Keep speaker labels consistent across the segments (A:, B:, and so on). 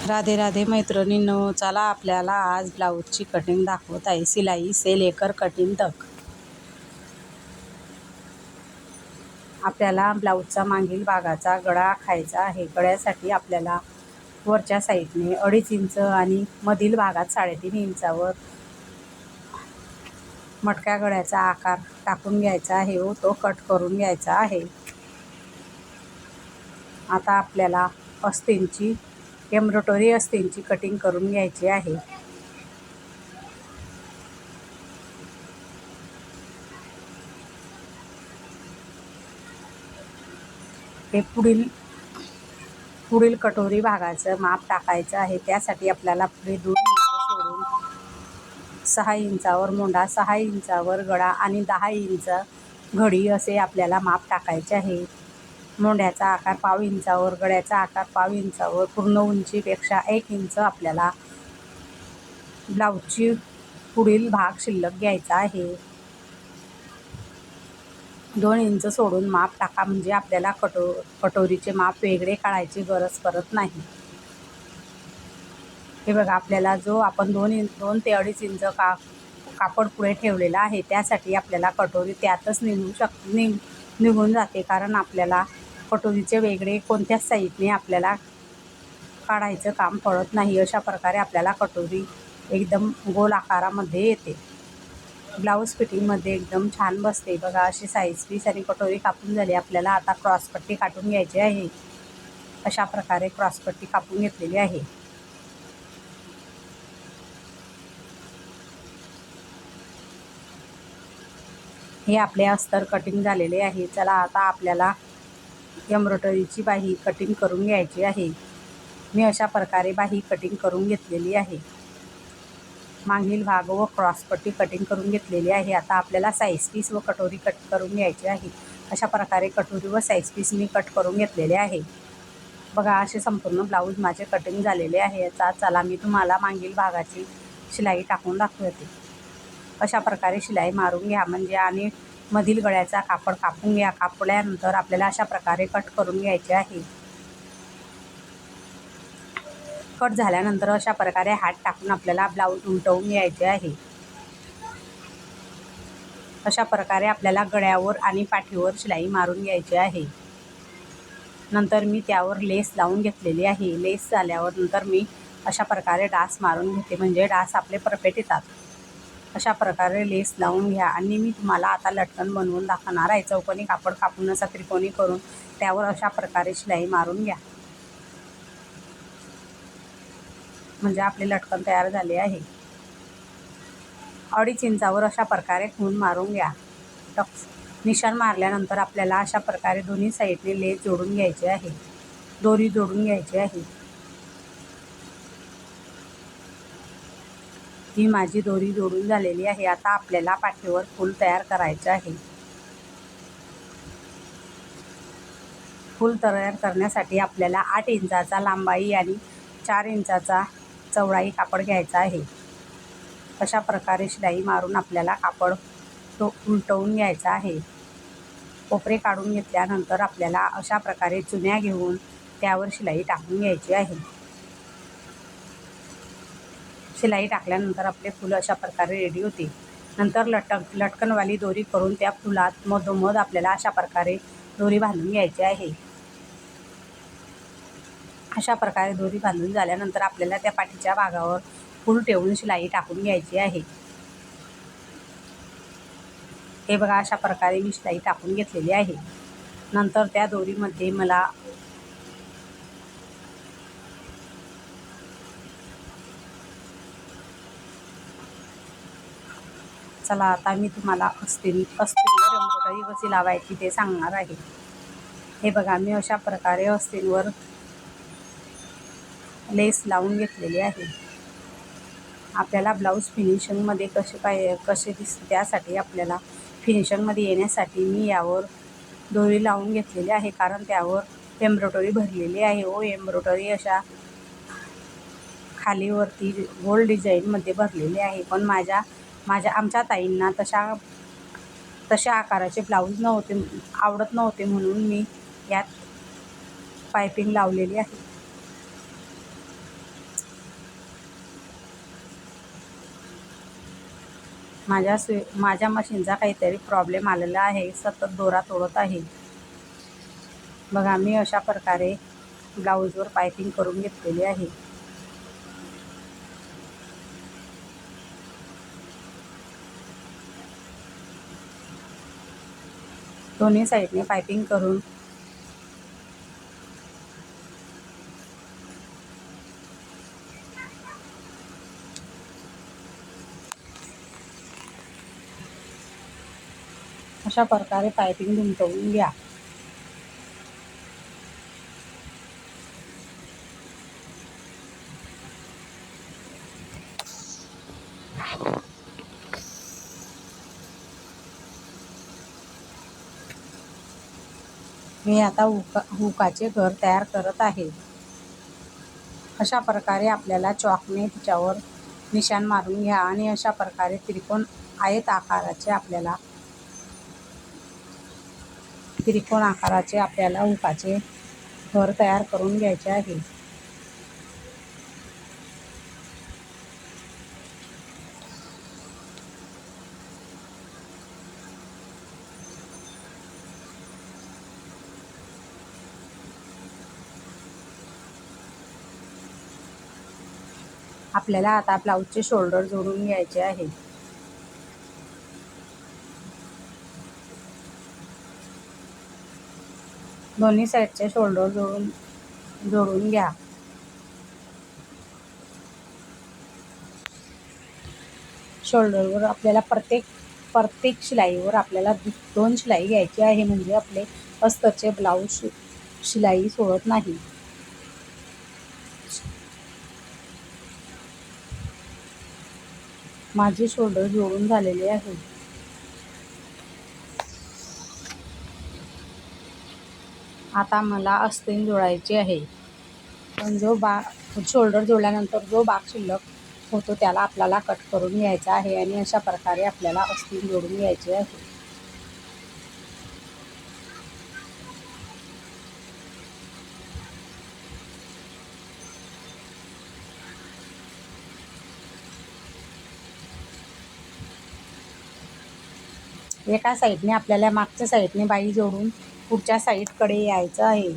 A: राधे राधे मैत्रिणींनो, चला आपल्याला आज ब्लाऊजची कटिंग दाखवत आहे। सिलाई से लेकर कटिंग तक। आपल्याला ब्लाऊजचा मागील भागाचा गळा आखायचा आहे। गळ्यासाठी आपल्याला वरच्या साईडने 2.5 इंच आणि मधील भागात 3.5 इंचावर मटक्या गळ्याचा आकार टाकून घ्यायचा आहे व तो कट करून घ्यायचा आहे। आता आपल्याला अस्तींची एम्ब्रॉयडरी अस्तींची कटिंग करून घ्यायची आहे। हे पुढील कटोरी भागाचं माप टाकायचं आहे। त्यासाठी आपल्याला पुढे 2 इंच सोडून 6 इंचावर मोंढा, 6 इंचावर गळा आणि 10 इंच घडी असे आपल्याला माप टाकायचे आहे। मोंढ्याचा आकार 1/2 इंचावर, गळ्याचा आकार 1/2 इंचावर, पूर्ण उंचीपेक्षा 1 इंच आपल्याला ब्लाऊजची पुढील भाग शिल्लक घ्यायचा आहे। 2 इंच सोडून माप टाका, म्हणजे आपल्याला कटोरीचे माप वेगळे काढायची गरज पडत नाही। हे बघा, आपल्याला जो आपण 2 ते 2.5 इंच कापड पुढे ठेवलेला आहे, त्यासाठी आपल्याला कटोरी त्यातच निघून जाते, कारण आपल्याला कटोरीचे वेगळे कोणत्याच साईडने आपल्याला काढायचं काम पडत नाही। अशा प्रकारे आपल्याला कटोरी एकदम गोल आकारामध्ये येते। ब्लाऊज फिटिंगमध्ये एकदम छान बसते। बघा, अशी साईज पीस आणि कटोरी कापून झाली। आपल्याला आता क्रॉसपट्टी काढून घ्यायची आहे। अशा प्रकारे क्रॉसपट्टी कापून घेतलेली आहे। हे आपले अस्तर कटिंग झालेले आहे। चला आता आपल्याला एम्ब्रॉयडरीची बाही कटिंग करून घ्यायची आहे। मी अशा प्रकारे बाही कटिंग करून घेतलेली आहे। मागील भाग व क्रॉसपट्टी कटिंग करून घेतलेली आहे। आता आपल्याला साईज पीस व कटोरी कट करून घ्यायची आहे। अशा प्रकारे कटोरी व साईज पीस मी कट करून घेतलेले आहे। बघा, असे संपूर्ण ब्लाऊज माझे कटिंग झालेले आहे। आता चला मी तुम्हाला मागील भागाची शिलाई टाकून दाखवते। अशा प्रकारे शिलाई मारून घ्या, म्हणजे आणि मधील गळ्याचा कापड कापून घ्या। कापल्यानंतर आपल्याला अशा प्रकारे कट करून घ्यायचे आहे। कट झाल्यानंतर अशा प्रकारे हात टाकून आपल्याला ब्लाऊज उलटवून घ्यायचे आहे। अशा प्रकारे आपल्याला गळ्यावर आणि पाठीवर शिलाई मारून घ्यायची आहे। नंतर मी त्यावर लेस लावून घेतलेली आहे। लेस झाल्यावर नंतर मी अशा प्रकारे डास मारून घेते, म्हणजे डास आपले परफेक्ट येतात। अशा प्रकारे लेस लावून घ्या आणि मी तुम्हाला आता लटकन बनवून दाखवणार आहे। चौकोनी कापड कापून असा त्रिकोणी करून त्यावर अशा प्रकारे शिलाई मारून घ्या, म्हणजे आपले लटकन तयार झाले आहे। 2.5 इंचावर अशा प्रकारे खूण मारून घ्या। निशाण मारल्यानंतर आपल्याला अशा प्रकारे दोन्ही साईडने लेस जोडून घ्यायचे आहे, दोरी जोडून घ्यायची आहे। ही माझी दोरी जोडून झालेली आहे। आता आपल्याला पाठीवर फूल तयार करायचे आहे। फूल तयार करण्यासाठी आपल्याला 8 इंचाचा लांबाई आणि 4 इंचाचा चौडाई कापड घ्यायचा आहे। अशा प्रकारे शिलाई मारून आपल्याला कापड उलटवून घ्यायचा आहे। कोपरे काढून घेतल्यानंतर आपल्याला अशा प्रकारे चुन्या घेऊन त्यावर शिलाई टाकून घ्यायची आहे। शिलाई टाकल्यानंतर आपले फूल अशा प्रकारे रेडी होते। नंतर लटकनवाली दोरी करून त्या फुलात मधोमध आपल्याला अशा प्रकारे दोरी बांधून घ्यायची आहे। अशा प्रकारे दोरी बांधून झाल्यानंतर आपल्याला त्या पाठीच्या भागावर फूल ठेवून शिलाई टाकून घ्यायची आहे। हे बघा, अशा प्रकारे मी शिलाई टाकून घेतलेली आहे। नंतर त्या दोरीमध्ये मला चला आता मी तुम्हाला अस्तींवर एम्ब्रॉयडरी कशी लावायची ते सांगणार आहे। हे बघा, मी अशा प्रकारे अस्तींवर लेस लावून घेतलेली आहे। आपल्याला ब्लाऊज फिनिशिंगमध्ये कसे दिसते, त्यासाठी आपल्याला फिनिशिंगमध्ये येण्यासाठी मी यावर दोरी लावून घेतलेली आहे, कारण त्यावर एम्ब्रॉयडरी भरलेली आहे व एम्ब्रॉयडरी अशा खालीवरती गोल डिझाईनमध्ये भरलेली आहे। पण आमच्या ताईंना तशा आकाराचे ब्लाऊज आवडत नव्हते, म्हणून मी यात पायपिंग लावलेली आहे। माझ्या मशीनचा काहीतरी प्रॉब्लेम आलेला आहे, सतत दोरा तोडत आहे. बघा, मी अशा प्रकारे ब्लाऊजवर पायपिंग करून घेतलेली आहे. दोन्ही साईडने पायपिंग करून अशा प्रकारे पायपिंग गुंतवून घ्या. मी आता हुकाचे घर तयार करत आहे. अशा प्रकारे आपल्याला चॉकने तिच्यावर निशाण मारून घ्या आणि अशा प्रकारे त्रिकोण आकाराचे आपल्याला हुकाचे घर तयार करून घ्यायचे आहे. आपल्याला आता ब्लाऊजचे शोल्डर जोडून घ्यायचे आहे. दोन्ही साईडचे शोल्डर जोडून घ्या. शोल्डरवर आपल्याला प्रत्येक शिलाईवर आपल्याला 2 शिलाई घ्यायची आहे, म्हणजे आपले अस्तरचे ब्लाऊज शिलाई सोडत नाही. माझे शोल्डर जोडून झालेले आहे. आता मला आस्तीन जोडायची आहे. पण शोल्डर जोडल्यानंतर जो भाग शिल्लक होतो त्याला आपल्याला कट करून घ्यायचा आहे आणि अशा प्रकारे आपल्याला आस्तीन जोडून घ्यायचे आहे. एका साईडने आपल्याला मागच्या साईडने बाही जोडून पुढच्या साईडकडे यायचं आहे.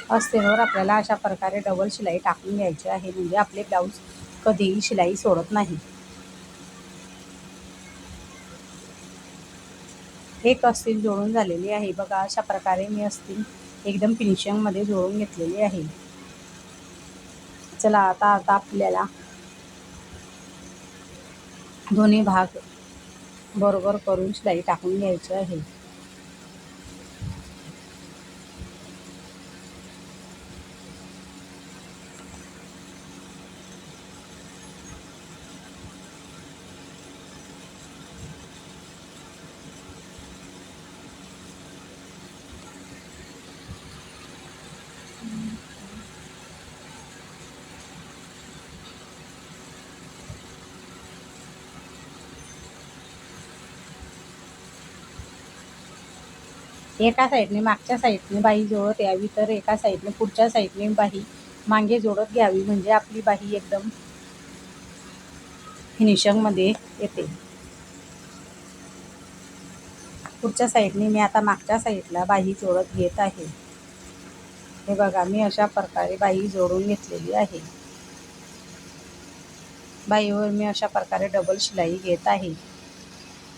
A: अस्तींवर आपल्याला अशा प्रकारे डबल शिलाई टाकून घ्यायची आहे, म्हणजे आपले ब्लाऊज कधीही शिलाई सोडत नाही. एक अस्तीन जोडून झालेली आहे. बघा, अशा प्रकारे मी अस्तीन एकदम फिनिशिंगमध्ये जोडून घेतलेली आहे. चला, आता आपल्याला दोन्ही भाग बरोबर करून शिलाई टाकून घ्यायची आहे. एका साईडने मागच्या साईडने बाही जोडत यावी, तर एका साईडने पुढच्या साईडने बाही मागे जोडत घ्यावी, म्हणजे आपली बाही एकदम फिनिशिंगमध्ये येते. पुढच्या साईडने मी आता मागच्या साईडला बाही जोडत घेत आहे. हे बघा, मी अशा प्रकारे बाही जोडून घेतलेली आहे. बाहीवर मी अशा प्रकारे डबल शिलाई घेत आहे.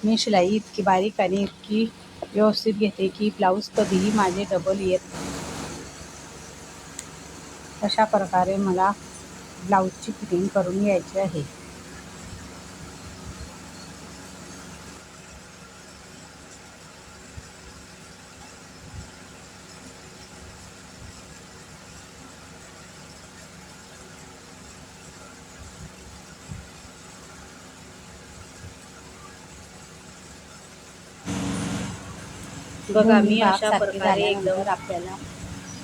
A: मी शिलाई इतकी बारीक आणि इतकी व्यवस्थित घेते की ब्लाऊज कधीही माझे डबल येत. अशा प्रकारे मला ब्लाऊजची फिटिंग करून घ्यायची आहे. बघा, मी अशा प्रकारे एकदम आपल्याला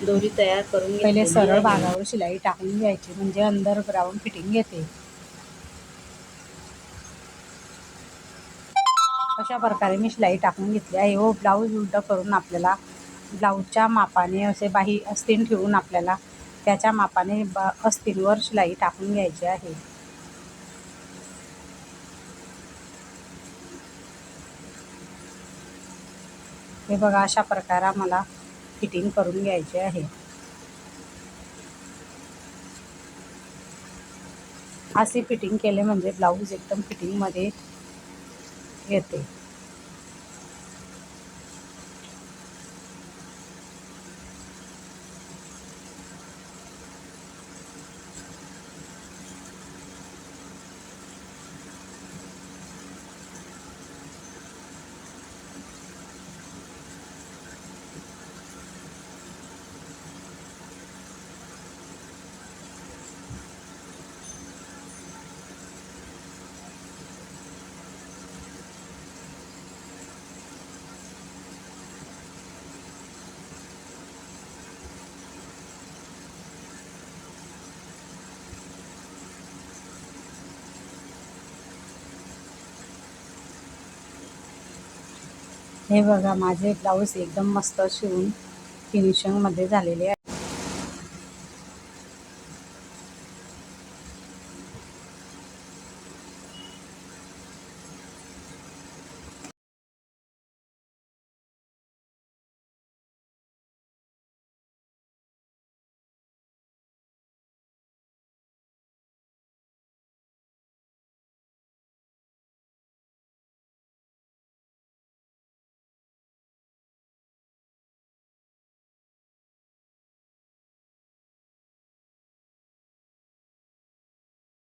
A: दोरी तयार करून पहिले सरळ भागावर शिलाई टाकून घ्यायची, म्हणजे अंडरग्राऊंड फिटिंग येते. अशा प्रकारे मी शिलाई टाकून घेतली आहे. ब्लाऊज उलट करून आपल्याला ब्लाऊजच्या मापाने असे बाही अस्तीन ठेवून आपल्याला त्याच्या मापाने अस्तींवर शिलाई टाकून घ्यायची आहे. हे बघा, अशा प्रकारे मला फिटिंग करून घ्यायचे आहे. असे फिटिंग केले म्हणजे ब्लाऊज एकदम फिटिंगमध्ये येते. हे बघा, माझे ब्लाऊज एकदम मस्त शिवून फिनिशिंगमध्ये झालेले आहे.